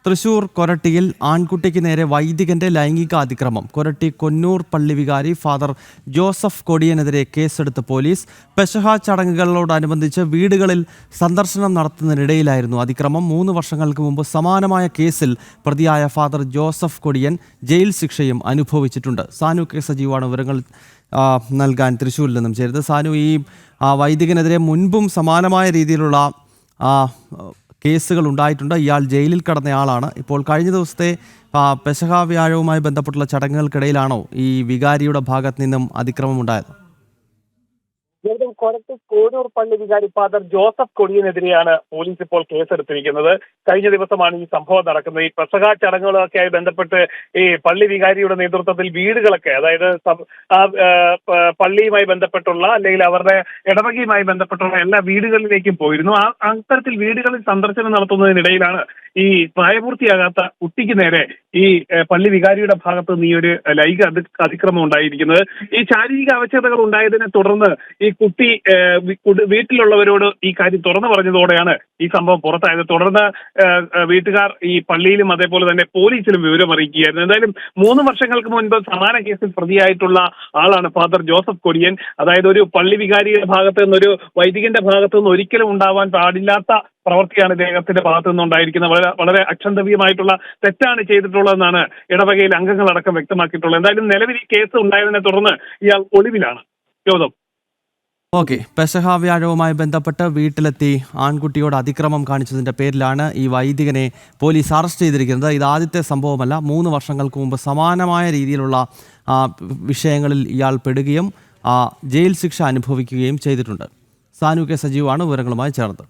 തൃശൂർ കൊരട്ടിയിൽ ആൺകുട്ടിക്ക് നേരെ വൈദികന്റെ ലൈംഗിക അതിക്രമം. കൊരട്ടി കൊന്നൂർ പള്ളി വികാരി ഫാദർ ജോസഫ് കൊടിയനെതിരെ കേസെടുത്ത് പോലീസ്. പെസഹ ചടങ്ങുകളോടനുബന്ധിച്ച് വീടുകളിൽ സന്ദർശനം നടത്തുന്നതിനിടയിലായിരുന്നു അതിക്രമം. 3 വർഷങ്ങൾക്ക് മുമ്പ് സമാനമായ കേസിൽ പ്രതിയായ ഫാദർ ജോസഫ് കൊടിയൻ ജയിൽ ശിക്ഷയും അനുഭവിച്ചിട്ടുണ്ട്. സാനു കെ സജീവാണ് വിവരങ്ങൾ നൽകാൻ തൃശ്ശൂരിൽ നിന്നും ചേരുന്നത്. സാനു, ഈ വൈദികനെതിരെ മുൻപും സമാനമായ രീതിയിലുള്ള കേസുകൾ ഉണ്ടായിട്ടുണ്ട്. ഇയാൾ ജയിലിൽ കടന്നയാളാണ്. ഇപ്പോൾ കഴിഞ്ഞ ദിവസത്തെ പെസഹ വ്യാഴവുമായി ബന്ധപ്പെട്ടുള്ള ചടങ്ങുകൾക്കിടയിലാണോ ഈ വികാരിയുടെ ഭാഗത്ത് നിന്നും അതിക്രമം ഉണ്ടായത്? കൊരട്ടി കോടൂർ പള്ളി വികാരി ഫാദർ ജോസഫ് കൊടിയനെതിരെയാണ് പോലീസ് ഇപ്പോൾ കേസെടുത്തിരിക്കുന്നത്. കഴിഞ്ഞ ദിവസമാണ് ഈ സംഭവം നടക്കുന്നത്. ഈ പെസഹ ചടങ്ങുകളൊക്കെയായി ബന്ധപ്പെട്ട് ഈ പള്ളി വികാരിയുടെ നേതൃത്വത്തിൽ വീടുകളൊക്കെ, അതായത് പള്ളിയുമായി ബന്ധപ്പെട്ടുള്ള അല്ലെങ്കിൽ അവരുടെ ഇടവകയുമായി ബന്ധപ്പെട്ടുള്ള എല്ലാ വീടുകളിലേക്കും പോയിരുന്നു. അത്തരത്തിൽ വീടുകളിൽ സന്ദർശനം നടത്തുന്നതിനിടയിലാണ് ഈ പ്രായപൂർത്തിയാകാത്ത കുട്ടിക്ക് നേരെ ഈ പള്ളി വികാരിയുടെ ഭാഗത്ത് നിന്ന് ഈ ഒരു ലൈംഗിക അതിക്രമം ഉണ്ടായിരിക്കുന്നത്. ഈ ശാരീരിക അവശതകൾ ഉണ്ടായതിനെ തുടർന്ന് ഈ കുട്ടി വീട്ടിലുള്ളവരോട് ഈ കാര്യം തുറന്നു പറഞ്ഞതോടെയാണ് ഈ സംഭവം പുറത്തായത്. തുടർന്ന് വീട്ടുകാർ ഈ പള്ളിയിലും അതേപോലെ തന്നെ പോലീസിലും വിവരം അറിയിക്കുകയായിരുന്നു. എന്തായാലും 3 വർഷങ്ങൾക്ക് മുൻപ് സമാന കേസിൽ പ്രതിയായിട്ടുള്ള ആളാണ് ഫാദർ ജോസഫ് കൊടിയൻ. അതായത് ഒരു പള്ളി വികാരിയുടെ ഭാഗത്ത് നിന്ന്, ഒരു വൈദികന്റെ ഭാഗത്ത് നിന്ന് ഒരിക്കലും ഉണ്ടാവാൻ പാടില്ലാത്ത പ്രവൃത്തിയാണ് ഇദ്ദേഹത്തിന്റെ ഭാഗത്തു നിന്നുണ്ടായിരിക്കുന്നത്. വളരെ അക്ഷന്തവ്യമായിട്ടുള്ള തെറ്റാണ് ചെയ്തിട്ടുള്ളതെന്നാണ് ഇടവകയിൽ അംഗങ്ങളടക്കം വ്യക്തമാക്കിയിട്ടുള്ളത്. എന്തായാലും നിലവിൽ ഈ കേസ് ഉണ്ടായതിനെ തുടർന്ന് ഇയാൾ ഒളിവിലാണ്. യോധം. ഓക്കെ, പെസഹ വ്യാഴവുമായി ബന്ധപ്പെട്ട് വീട്ടിലെത്തി ആൺകുട്ടിയോട് അതിക്രമം കാണിച്ചതിൻ്റെ പേരിലാണ് ഈ വൈദികനെ പോലീസ് അറസ്റ്റ് ചെയ്തിരിക്കുന്നത്. ഇത് ആദ്യത്തെ സംഭവമല്ല. 3 വർഷങ്ങൾക്ക് മുമ്പ് സമാനമായ രീതിയിലുള്ള വിഷയങ്ങളിൽ ഇയാൾ പെടുകയും ജയിൽ ശിക്ഷ അനുഭവിക്കുകയും ചെയ്തിട്ടുണ്ട്. സാനു കെ സജീവാണ് വിവരങ്ങളുമായി ചേർന്നത്.